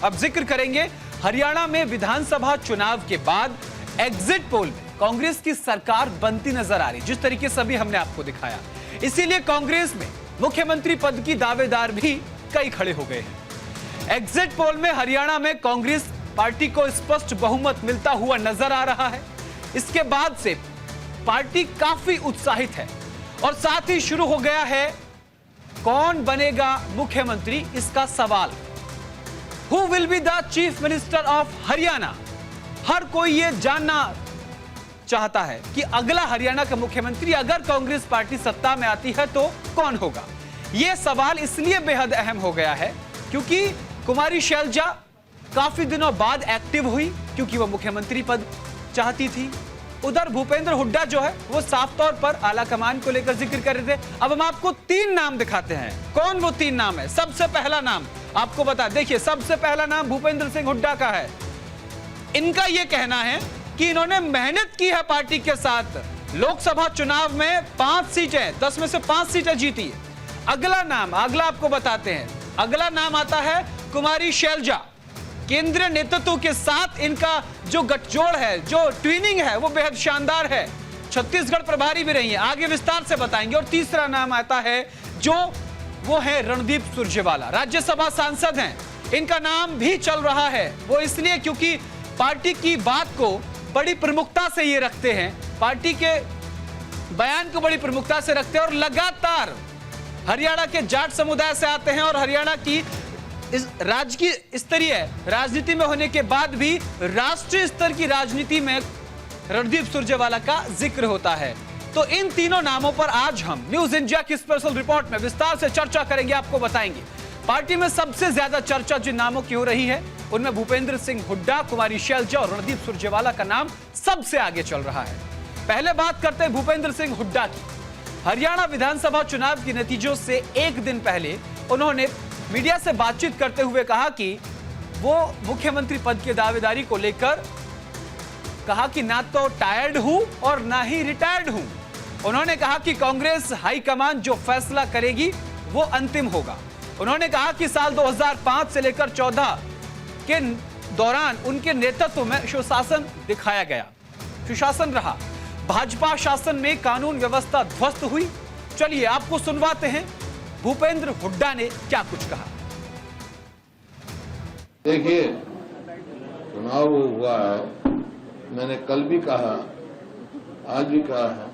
अब जिक्र करेंगे हरियाणा में विधानसभा चुनाव के बाद एग्जिट पोल में कांग्रेस की सरकार बनती नजर आ रही, जिस तरीके से अभी हमने आपको दिखाया। इसीलिए कांग्रेस में मुख्यमंत्री पद की दावेदार भी कई खड़े हो गए हैं। एग्जिट पोल में हरियाणा में कांग्रेस पार्टी को स्पष्ट बहुमत मिलता हुआ नजर आ रहा है। इसके बाद से पार्टी काफी उत्साहित है और साथ ही शुरू हो गया है कौन बनेगा मुख्यमंत्री इसका सवाल। Who will be the chief minister of Haryana. हर कोई यह जानना चाहता है कि अगला हरियाणा का मुख्यमंत्री अगर कांग्रेस पार्टी सत्ता में आती है तो कौन होगा। यह सवाल इसलिए बेहद अहम हो गया है क्योंकि कुमारी शैलजा काफी दिनों बाद एक्टिव हुई क्योंकि वह मुख्यमंत्री पद चाहती थी। उधर भूपेंद्र हुड्डा जो है वो साफ तौर पर आला कमान को लेकर जिक्र कर रहे थे। अब हम आपको 3 नाम दिखाते हैं। कौन वो 3 नाम है? सबसे पहला नाम आपको बता, देखिए सबसे पहला नाम भूपेंद्र सिंह हुड्डा का है। इनका यह कहना है कि इन्होंने मेहनत की है पार्टी के साथ। लोकसभा चुनाव में 5 सीटें, 10 में से 5 सीटें जीती है। अगला नाम, अगला आपको बताते हैं। अगला नाम आता है कुमारी शैलजा। केंद्रीय नेतृत्व के साथ इनका जो गठजोड़ है, जो ट्विनिंग है, वो बेहद शानदार है। छत्तीसगढ़ प्रभारी भी रही है, आगे विस्तार से बताएंगे। और तीसरा नाम आता है जो वो है रणदीप सुरजेवाला, राज्यसभा सांसद हैं। इनका नाम भी चल रहा है। वो इसलिए क्योंकि पार्टी की बात को बड़ी प्रमुखता से ये रखते हैं, पार्टी के बयान को बड़ी प्रमुखता से रखते हैं और लगातार हरियाणा के जाट समुदाय से आते हैं और हरियाणा की इस राज्य स्तरीय राजनीति में होने के बाद भी राष्ट्रीय स्तर की राजनीति में रणदीप सुरजेवाला का जिक्र होता है। तो इन तीनों नामों पर आज हम न्यूज इंडिया की स्पेशल रिपोर्ट में विस्तार से चर्चा करेंगे, आपको बताएंगे। पार्टी में सबसे ज्यादा चर्चा जिन नामों की हो रही है उनमें भूपेंद्र सिंह हुड्डा, कुमारी शैलजा और रणदीप सुरजेवाला का नाम सबसे आगे चल रहा है। पहले बात करते हैं भूपेंद्र सिंह हुड्डा की। हरियाणा विधानसभा चुनाव के नतीजों से एक दिन पहले उन्होंने मीडिया से बातचीत करते हुए कहा कि वो मुख्यमंत्री पद की दावेदारी को लेकर कहा कि ना तो टायर्ड हूं और ना ही रिटायर्ड हूं। उन्होंने कहा कि कांग्रेस हाईकमान जो फैसला करेगी वो अंतिम होगा। उन्होंने कहा कि साल 2005 से लेकर 14 के दौरान उनके नेतृत्व में सुशासन दिखाया गया, सुशासन रहा। भाजपा शासन में कानून व्यवस्था ध्वस्त हुई। चलिए आपको सुनवाते हैं भूपेंद्र हुड्डा ने क्या कुछ कहा। देखिए, चुनाव हुआ है, मैंने कल भी कहा, आज भी कहा है,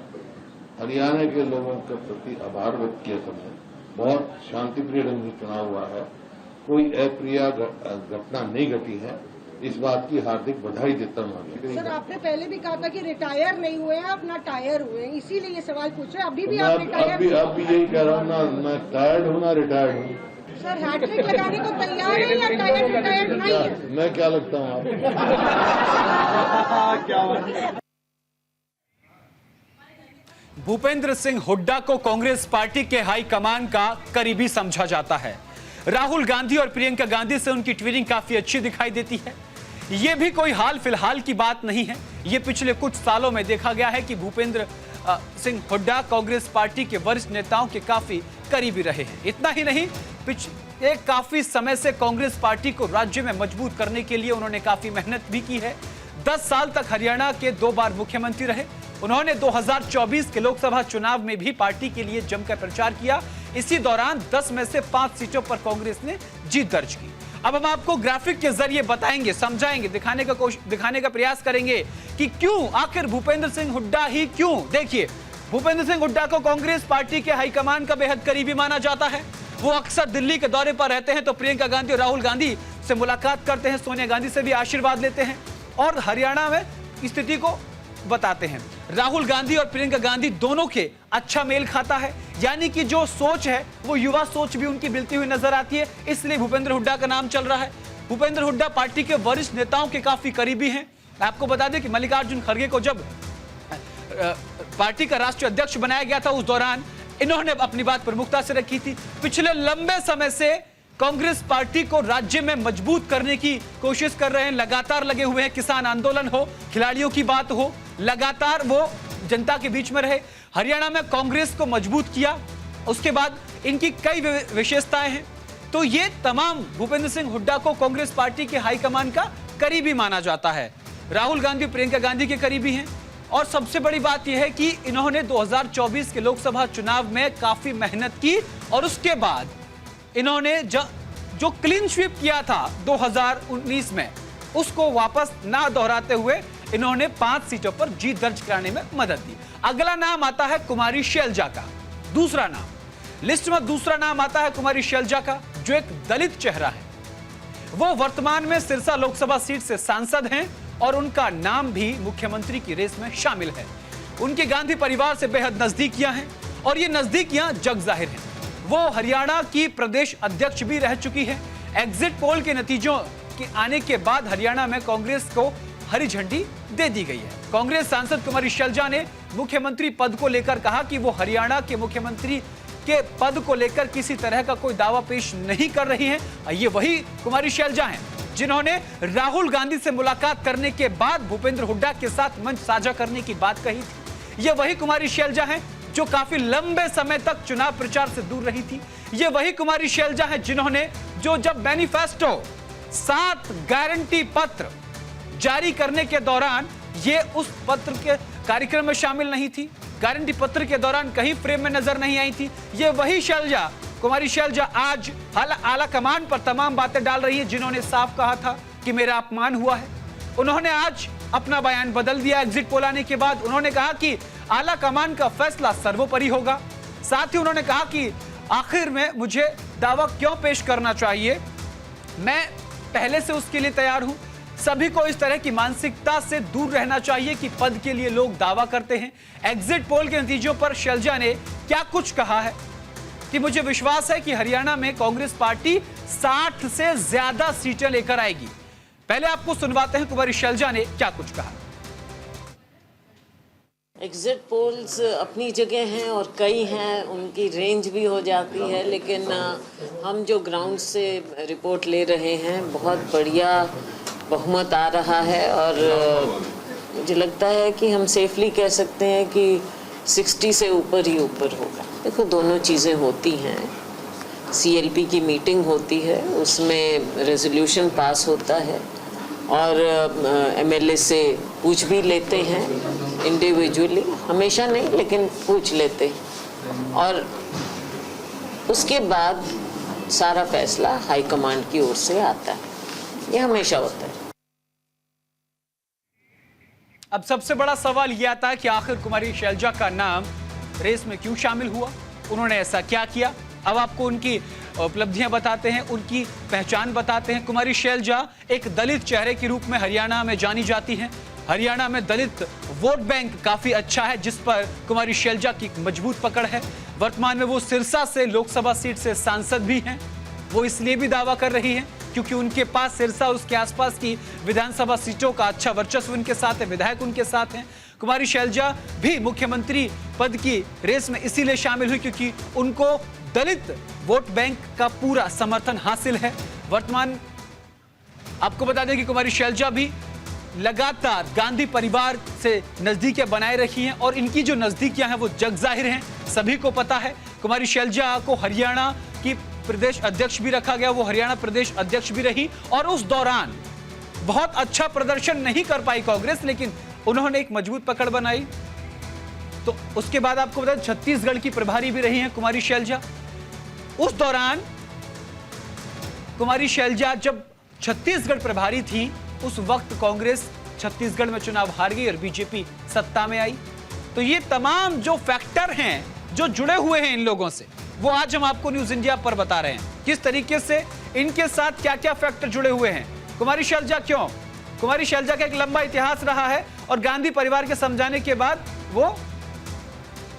हरियाणा के लोगों के प्रति आभार व्यक्त किया सबने। बहुत शांतिप्रिय ढंग से चुनाव हुआ है, कोई अप्रिय घटना नहीं घटी है। इस बात की हार्दिक बधाई देता हूँ। सर, आपने पहले भी कहा था कि रिटायर नहीं हुए हैं, आप ना टायर हुए हैं, इसीलिए ये सवाल पूछ रहे हैं। अभी भी आप रिटायर? अब भी यही कह रहा हूँ ना, मैं टायर्ड हूँ ना रिटायर्ड हूँ। सर, हैट्रिक लगाने को तैयार है या टायर्ड रिटायर्ड नहीं है? मैं क्या लगता हूँ आपको? भूपेंद्र सिंह हुड्डा को कांग्रेस पार्टी के हाईकमान का करीबी समझा जाता है। राहुल गांधी और प्रियंका गांधी से उनकी ट्विनिंग काफी अच्छी दिखाई देती है। यह भी कोई हाल फिलहाल की बात नहीं है, यह पिछले कुछ सालों में देखा गया है कि भूपेंद्र सिंह हुड्डा कांग्रेस पार्टी के वरिष्ठ नेताओं के काफी करीबी रहे हैं। इतना ही नहीं, पिछले काफी समय से कांग्रेस पार्टी को राज्य में मजबूत करने के लिए उन्होंने काफी मेहनत भी की है। 10 साल तक हरियाणा के 2 बार मुख्यमंत्री रहे। उन्होंने 2024 के लोकसभा चुनाव में भी पार्टी के लिए जमकर प्रचार किया। इसी दौरान 10 में से 5 सीटों पर कांग्रेस ने जीत दर्ज की। अब हम आपको ग्राफिक के जरिए बताएंगे, समझाएंगे, दिखाने का प्रयास करेंगे कि क्यों आखिर भूपेंद्र सिंह हुड्डा ही क्यों। देखिए, भूपेंद्र सिंह हुड्डा को कांग्रेस पार्टी के हाईकमान का बेहद करीबी माना जाता है। वो अक्सर दिल्ली के दौरे पर रहते हैं तो प्रियंका गांधी और राहुल गांधी से मुलाकात करते हैं, सोनिया गांधी से भी आशीर्वाद लेते हैं और हरियाणा में स्थिति को बताते हैं। राहुल गांधी और प्रियंका गांधी दोनों के अच्छा मेल खाता है, यानी कि जो सोच है वो युवा सोच भी उनकी मिलती हुई नजर आती है। इसलिए भूपेंद्र हुड्डा का नाम चल रहा है। भूपेंद्र हुड्डा पार्टी के वरिष्ठ नेताओं के काफी करीबी हैं। आपको बता दें कि मल्लिकार्जुन खड़गे को जब पार्टी का राष्ट्रीय अध्यक्ष बनाया गया था उस दौरान इन्होंने अपनी बात प्रमुखता से रखी थी। पिछले लंबे समय से कांग्रेस पार्टी को राज्य में मजबूत करने की कोशिश कर रहे हैं, लगातार लगे हुए हैं। किसान आंदोलन हो, खिलाड़ियों की बात हो, लगातार वो जनता के बीच में रहे। हरियाणा में कांग्रेस को मजबूत किया। उसके बाद इनकी कई विशेषताएं हैं। तो ये तमाम भूपेंद्र सिंह हुड्डा को कांग्रेस पार्टी के हाईकमान का करीबी माना जाता है। राहुल गांधी प्रियंका गांधी के करीबी हैं और सबसे बड़ी बात यह है कि इन्होंने 2024 के लोकसभा चुनाव में काफी मेहनत की और उसके बाद इन्होंने जो क्लीन स्वीप किया था 2019 में उसको वापस ना दोहराते हुए इन्होंने 5 सीटों पर जीत दर्ज कराने में मदद दी। अगला नाम आता है कुमारी शैलजा का। दूसरा नाम लिस्ट में दूसरा नाम आता है कुमारी शैलजा का, जो एक दलित चेहरा है। वो वर्तमान में सिरसा लोकसभा सीट से सांसद हैं और उनका नाम भी मुख्यमंत्री की रेस में शामिल है। उनके गांधी परिवार से बेहद नजदीकियां हैं और ये नजदीकियां जग जाहिर हैं। वो हरियाणा की प्रदेश अध्यक्ष भी रह चुकी है। एग्जिट पोल के नतीजों के आने के बाद हरियाणा में कांग्रेस को हरी झंडी दे दी गई है। कांग्रेस सांसद कुमारी शैलजा ने मुख्यमंत्री पद को लेकर कहा कि वो हरियाणा के मुख्यमंत्री के पद को लेकर किसी तरह का कोई दावा पेश नहीं कर रही हैं। ये वही कुमारी शैलजा हैं जिन्होंने राहुल गांधी से मुलाकात करने के बाद भूपेंद्र हुड्डा के साथ मंच साझा करने की बात कही थी। ये वही कुमारी शैलजा हैं जो काफी लंबे समय तक चुनाव प्रचार से दूर रही थी। ये वही कुमारी शैलजा हैं जिन्होंने जब मैनिफेस्टो 7 गारंटी पत्र जारी करने के दौरान ये उस पत्र के कार्यक्रम में शामिल नहीं थी, गारंटी पत्र के दौरान कहीं फ्रेम में नजर नहीं आई थी। ये वही शैलजा कुमारी शैलजा आज आला कमान पर तमाम बातें डाल रही है जिन्होंने साफ कहा था कि मेरा अपमान हुआ है। उन्होंने आज अपना बयान बदल दिया। एग्जिट पोल आने के बाद उन्होंने कहा कि आला कमान का फैसला सर्वोपरि होगा। साथ ही उन्होंने कहा कि आखिर में मुझे दावा क्यों पेश करना चाहिए, मैं पहले से उसके लिए तैयार हूं। सभी को इस तरह की मानसिकता से दूर रहना चाहिए कि पद के लिए लोग दावा करते हैं। एग्जिट पोल के नतीजों पर शैलजा ने क्या कुछ कहा है कि मुझे विश्वास है कि हरियाणा में कांग्रेस पार्टी 60 से ज्यादा सीटें लेकर आएगी। पहले आपको सुनवाते हैं कुमारी शैलजा ने क्या कुछ कहा। एग्जिट पोल्स अपनी जगह हैं और कई हैं, उनकी रेंज भी हो जाती है, लेकिन हम जो ग्राउंड से रिपोर्ट ले रहे हैं बहुत बढ़िया बहुमत आ रहा है और मुझे लगता है कि हम सेफली कह सकते हैं कि 60 से ऊपर ही ऊपर होगा। देखो दोनों चीज़ें होती हैं, सीएलपी की मीटिंग होती है, उसमें रेजोल्यूशन पास होता है और एमएलए से पूछ भी लेते हैं इंडिविजुअली, हमेशा नहीं लेकिन पूछ लेते हैं और उसके बाद सारा फैसला हाईकमांड की ओर से आता है। ये हमेशा होता है। अब सबसे बड़ा सवाल यह आता है कि आखिर कुमारी शैलजा का नाम रेस में क्यों शामिल हुआ, उन्होंने ऐसा क्या किया। अब आपको उनकी उपलब्धियां बताते हैं, उनकी पहचान बताते हैं। कुमारी शैलजा एक दलित चेहरे के रूप में हरियाणा में जानी जाती हैं। हरियाणा में दलित वोट बैंक काफी अच्छा है जिस पर कुमारी शैलजा की मजबूत पकड़ है। वर्तमान में वो सिरसा से लोकसभा सीट से सांसद भी हैं। वो इसलिए भी दावा कर रही हैं क्योंकि उनके पास सिरसा उसके आसपास की विधानसभा सीटों का अच्छा वर्चस्व उनके साथ है, विधायक उनके साथ हैं। कुमारी शैलजा भी मुख्यमंत्री पद की रेस में इसीलिए शामिल हुई क्योंकि उनको दलित वोट बैंक का पूरा समर्थन हासिल है। वर्तमान आपको बता दें कि कुमारी शैलजा भी लगातार गांधी परिवार से नजदीकियां बनाए रखी हैं और इनकी जो नजदीकियां हैं वो जग जाहिर हैं, सभी को पता है। कुमारी शैलजा को हरियाणा की प्रदेश अध्यक्ष भी रखा गया, वो हरियाणा प्रदेश अध्यक्ष भी रही और उस दौरान बहुत अच्छा प्रदर्शन नहीं कर पाई कांग्रेस, लेकिन उन्होंने एक मजबूत पकड़ बनाई। तो उसके बाद आपको बता छत्तीसगढ़ की प्रभारी भी रही हैं कुमारी शैलजा। उस दौरान कुमारी शैलजा जब छत्तीसगढ़ प्रभारी थी उस वक्त कांग्रेस छत्तीसगढ़ में चुनाव हार गई और बीजेपी सत्ता में आई। तो ये तमाम जो फैक्टर हैं जो जुड़े हुए हैं इन लोगों से, वो आज हम आपको न्यूज इंडिया पर बता रहे हैं किस तरीके से इनके साथ क्या क्या फैक्टर जुड़े हुए हैं। कुमारी शैलजा क्यों, कुमारी शैलजा का एक लंबा इतिहास रहा है और गांधी परिवार के समझाने के बाद वो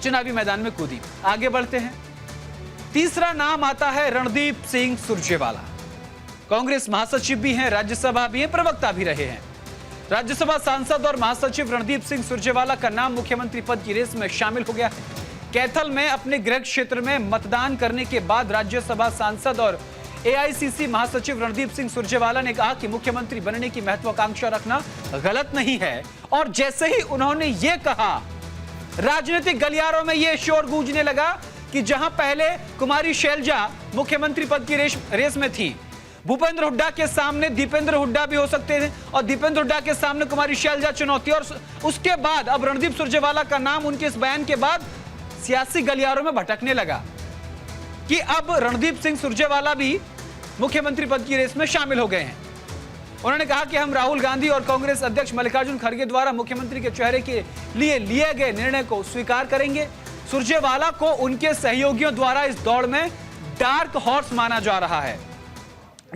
चुनावी मैदान में कूदी। आगे बढ़ते हैं। तीसरा नाम आता है रणदीप सिंह सुरजेवाला। कांग्रेस महासचिव भी हैं, राज्यसभा भी हैं, प्रवक्ता भी रहे हैं। राज्यसभा सांसद और महासचिव रणदीप सिंह सुरजेवाला का नाम मुख्यमंत्री पद की रेस में शामिल हो गया है। कैथल में अपने गृह क्षेत्र में मतदान करने के बाद राज्यसभा सांसद और एआईसीसी महासचिव रणदीप सिंह सुरजेवाला ने कहा कि मुख्यमंत्री बनने की महत्वाकांक्षा रखना गलत नहीं है और जैसे ही उन्होंने ये कहा राजनीतिक गलियारों में यह शोर गूंजने लगा कि जहां पहले कुमारी शैलजा मुख्यमंत्री पद की रेस में थी, भूपेंद्र हुड्डा के सामने दीपेंद्र हुड्डा भी हो सकते थे और दीपेंद्र हुड्डा के सामने कुमारी शैलजा चुनौती, और उसके बाद अब रणदीप सुरजेवाला का नाम उनके इस बयान के बाद सियासी गलियारों में भटकने लगा कि अब रणदीप सिंह सुरजेवाला भी मुख्यमंत्री पद की रेस में शामिल हो गए हैं। उन्होंने कहा कि हम राहुल गांधी और कांग्रेस अध्यक्ष मल्लिकार्जुन खड़गे द्वारा मुख्यमंत्री के चेहरे के लिए लिए गए निर्णय को स्वीकार करेंगे। सुरजेवाला को उनके सहयोगियों द्वारा इस दौड़ में डार्क हॉर्स माना जा रहा है।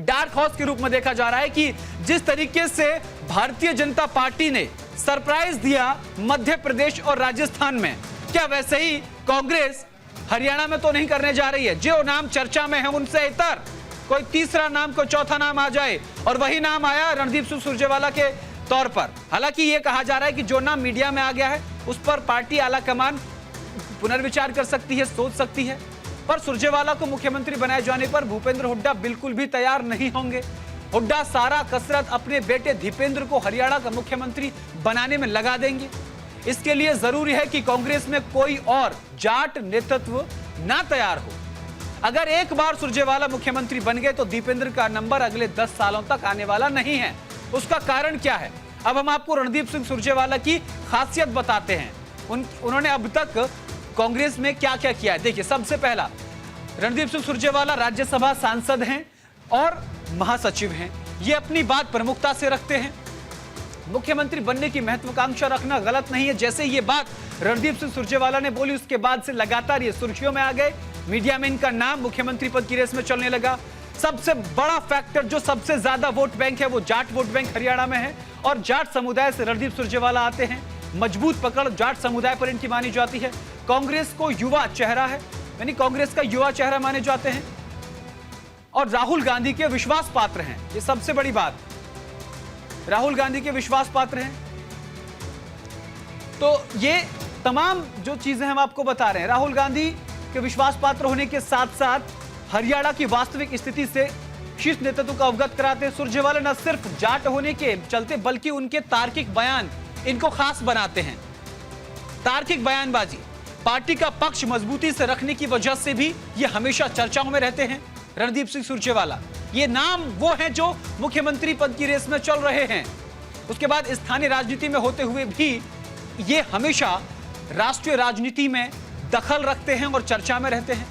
डार्क हॉर्स के रूप में देखा जा रहा है कि जिस तरीके से भारतीय जनता पार्टी ने सरप्राइज दिया मध्य प्रदेश और राजस्थान में, क्या वैसे ही कांग्रेस हरियाणा में तो नहीं करने जा रही है। जो नाम चर्चा में है उनसे इतर कोई तीसरा नाम, कोई चौथा नाम आ जाए, और वही नाम आया रणदीप सिंह सुरजेवाला के तौर पर। हालांकि यह कहा जा रहा है कि जो नाम मीडिया में आ गया है उस पर पार्टी आलाकमान पुनर्विचार कर सकती है, सोच सकती है, पर सुरजेवाला को मुख्यमंत्री बनाए जाने पर भूपेंद्र हुड्डा बिल्कुल भी तैयार नहीं होंगे। हुड्डा सारा कसरत अपने बेटे दीपेंद्र को हरियाणा का मुख्यमंत्री बनाने में लगा देंगे। इसके लिए जरूरी है कि कांग्रेस में कोई और जाट नेतृत्व ना तैयार हो। अगर एक बार सुरजेवाला मुख्यमंत्री बन गए तो दीपेंद्र का नंबर अगले 10 सालों तक आने वाला नहीं है। उसका कारण क्या है, अब हम आपको रणदीप सिंह सुरजेवाला की खासियत बताते हैं। उन्होंने अब तक कांग्रेस में क्या क्या किया है। देखिए, सबसे पहला, रणदीप सिंह सुरजेवाला राज्यसभा सांसद हैं और महासचिव हैं। ये अपनी बात प्रमुखता से रखते हैं। मुख्यमंत्री बनने की महत्वाकांक्षा रखना गलत नहीं है। जैसे ये बात रणदीप सिंह सुरजेवाला ने बोली, उसके बाद से लगातार ये सुर्खियों में आ गए। मीडिया में इनका नाम मुख्यमंत्री पद की रेस में चलने लगा। सबसे बड़ा फैक्टर, जो सबसे ज्यादा वोट बैंक है, वो जाट वोट बैंक हरियाणा में है और जाट समुदाय से रणदीप सुरजेवाला आते हैं। मजबूत पकड़ जाट समुदाय पर इनकी मानी जाती है। कांग्रेस को युवा चेहरा है, यानी कांग्रेस का युवा चेहरा माने जाते हैं और राहुल गांधी के विश्वास पात्र हैं। ये सबसे बड़ी बात, राहुल गांधी के विश्वास पात्र हैं। तो ये तमाम जो चीजें हम आपको बता रहे हैं, राहुल गांधी के विश्वास पात्र होने के साथ साथ हरियाणा की वास्तविक स्थिति से शीर्ष नेतृत्व को अवगत कराते हैं। सुरजेवाला न सिर्फ जाट होने के चलते बल्कि उनके तार्किक बयान इनको खास बनाते हैं। तार्किक बयानबाजी, पार्टी का पक्ष मजबूती से रखने की वजह से भी ये हमेशा चर्चाओं में रहते हैं। रणदीप सिंह सुरजेवाला, ये नाम वो हैं जो मुख्यमंत्री पद की रेस में चल रहे हैं। उसके बाद स्थानीय राजनीति में होते हुए भी ये हमेशा राष्ट्रीय राजनीति में दखल रखते हैं और चर्चा में रहते हैं।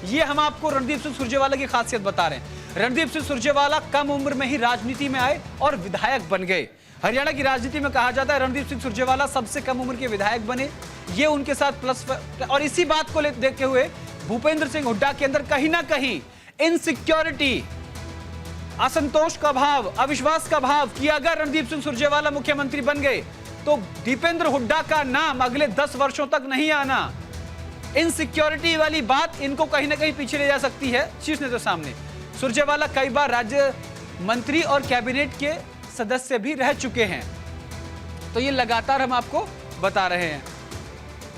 ये हम आपको रणदीप सिंह सुरजेवाला की खासियत बता रहे हैं। रणदीप सिंह सुरजेवाला कम उम्र में ही राजनीति में आए और विधायक बन गए। हरियाणा की राजनीति में कहा जाता है रणदीप सिंह सुरजेवाला सबसे कम उम्र के विधायक बने। ये उनके साथ प्लस, और इसी बात को देखते हुए भूपेंद्र सिंह हुड्डा के अंदर कहीं ना कहीं इनसिक्योरिटी, असंतोष का भाव, अविश्वास का भाव कि अगर रणदीप सिंह सुरजेवाला मुख्यमंत्री बन गए तो दीपेंद्र हुड्डा का नाम अगले 10 वर्षों तक नहीं आना। इनसिक्योरिटी वाली बात इनको कहीं ना कहीं पीछे ले जा सकती है शीर्ष नेता सामने। सुरजेवाला कई बार राज्य मंत्री और कैबिनेट के सदस्य भी रह चुके हैं। तो ये लगातार हम आपको बता रहे हैं।